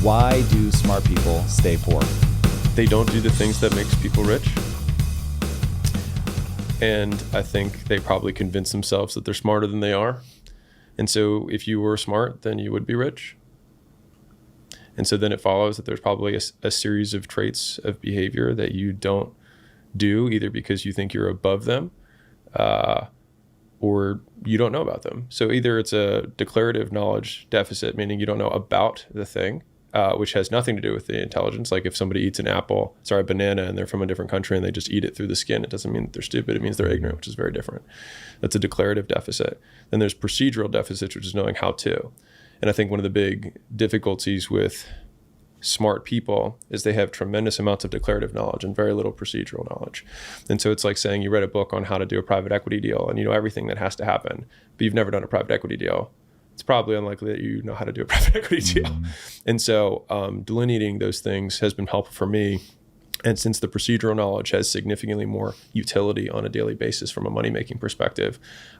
Why do smart people stay poor? They don't do the things that makes people rich. And I think they probably convince themselves that they're smarter than they are. And so if you were smart, then you would be rich. And so then it follows that there's probably a series of traits of behavior that you don't do, either because you think you're above them, or you don't know about them. So either it's a declarative knowledge deficit, meaning you don't know about the thing, which has nothing to do with the intelligence. Like if somebody eats a banana, and they're from a different country and they just eat it through the skin, it doesn't mean that they're stupid. It means they're ignorant, which is very different. That's a declarative deficit. Then there's procedural deficits, which is knowing how to. And I think one of the big difficulties with smart people is they have tremendous amounts of declarative knowledge and very little procedural knowledge. And so it's like saying you read a book on how to do a private equity deal and you know everything that has to happen, but you've never done a private equity deal. It's probably unlikely that you know how to do a private equity deal. And so delineating those things has been helpful for me. And since the procedural knowledge has significantly more utility on a daily basis from a money-making perspective,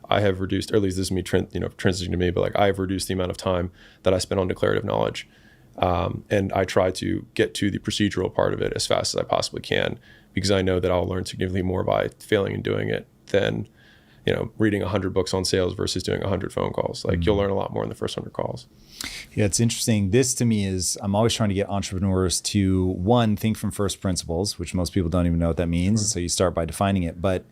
I have reduced, or at least this is me transitioning to me, but like I have reduced the amount of time that I spend on declarative knowledge. And I try to get to the procedural part of it as fast as I possibly can, because I know that I'll learn significantly more by failing and doing it than, reading 100 books on sales versus doing 100 phone calls. Like you'll learn a lot more in the first 100 calls. Yeah, it's interesting. This to me is, I'm always trying to get entrepreneurs to, one, think from first principles, which most people don't even know what that means. Sure. So you start by defining it. But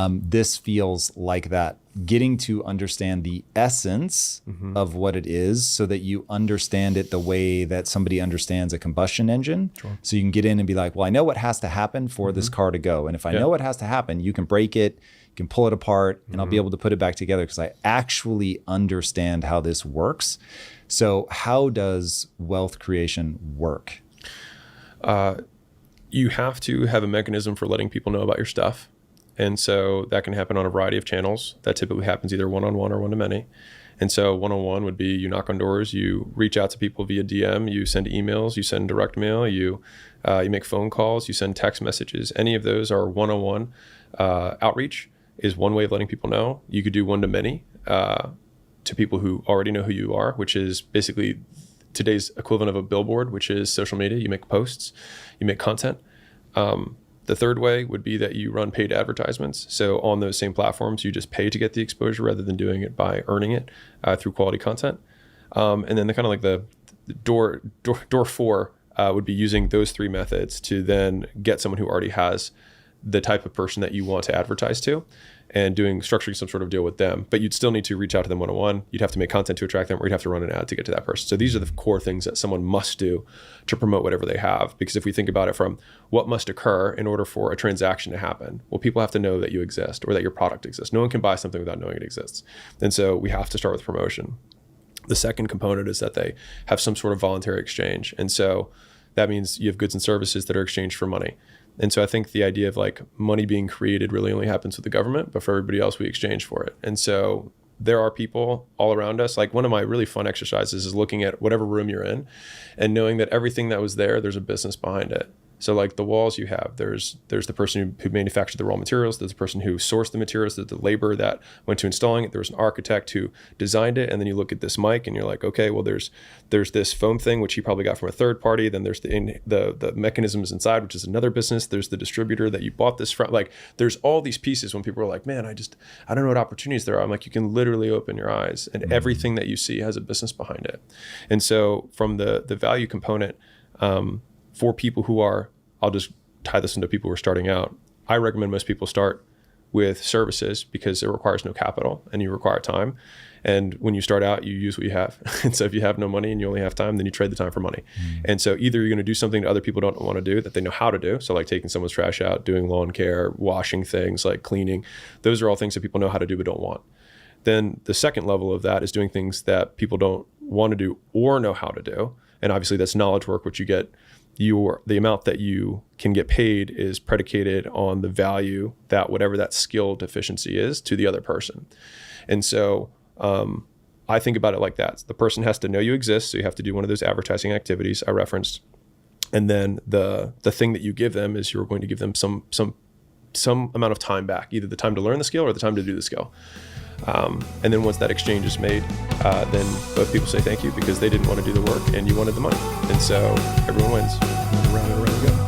this feels like that, getting to understand the essence of what it is so that you understand it the way that somebody understands a combustion engine. Sure. So you can get in and be like, well, I know what has to happen for this car to go. And if I know what has to happen, you can break it, you can pull it apart, and I'll be able to put it back together because I actually understand how this works. So how does wealth creation work? You have to have a mechanism for letting people know about your stuff. And so that can happen on a variety of channels. That typically happens either one-on-one or one-to-many. And so one-on-one would be you knock on doors, you reach out to people via DM, you send emails, you send direct mail, you make phone calls, you send text messages. Any of those are one-on-one. Outreach is one way of letting people know. You could do one-to-many to people who already know who you are, which is basically today's equivalent of a billboard, which is social media. You make posts, you make content. The third way would be that you run paid advertisements. So on those same platforms, you just pay to get the exposure rather than doing it by earning it through quality content. And then the kind of like the door four would be using those three methods to then get someone who already has the type of person that you want to advertise to, and structuring some sort of deal with them. But you'd still need to reach out to them one-on-one. You'd have to make content to attract them, or you'd have to run an ad to get to that person. So these are the core things that someone must do to promote whatever they have. Because if we think about it from what must occur in order for a transaction to happen, well, people have to know that you exist or that your product exists. No one can buy something without knowing it exists. And so we have to start with promotion. The second component is that they have some sort of voluntary exchange. And so that means you have goods and services that are exchanged for money. And so I think the idea of like money being created really only happens with the government, but for everybody else, we exchange for it. And so there are people all around us. Like one of my really fun exercises is looking at whatever room you're in and knowing that everything that was there's a business behind it. So like the walls you have, there's the person who manufactured the raw materials, there's the person who sourced the materials, there's the labor that went to installing it, there was an architect who designed it, and then you look at this mic and you're like, okay, well there's this foam thing which he probably got from a third party, then there's the mechanisms inside, which is another business, there's the distributor that you bought this from. Like there's all these pieces. When people are like, man, I don't know what opportunities there are. I'm like, you can literally open your eyes and everything that you see has a business behind it. And so from the value component, for people who are, I'll just tie this into people who are starting out, I recommend most people start with services because it requires no capital and you require time. And when you start out, you use what you have. And so if you have no money and you only have time, then you trade the time for money. And so either you're going to do something that other people don't want to do that they know how to do. So like taking someone's trash out, doing lawn care, washing things, like cleaning. Those are all things that people know how to do but don't want. Then the second level of that is doing things that people don't want to do or know how to do. And obviously that's knowledge work, which you get. The amount that you can get paid is predicated on the value that whatever that skill deficiency is to the other person. And so I think about it like that. The person has to know you exist, so you have to do one of those advertising activities I referenced. And then the thing that you give them is you're going to give them some amount of time back, either the time to learn the skill or the time to do the skill. And then once that exchange is made, then both people say thank you because they didn't want to do the work and you wanted the money. And so everyone wins. And around and around we go.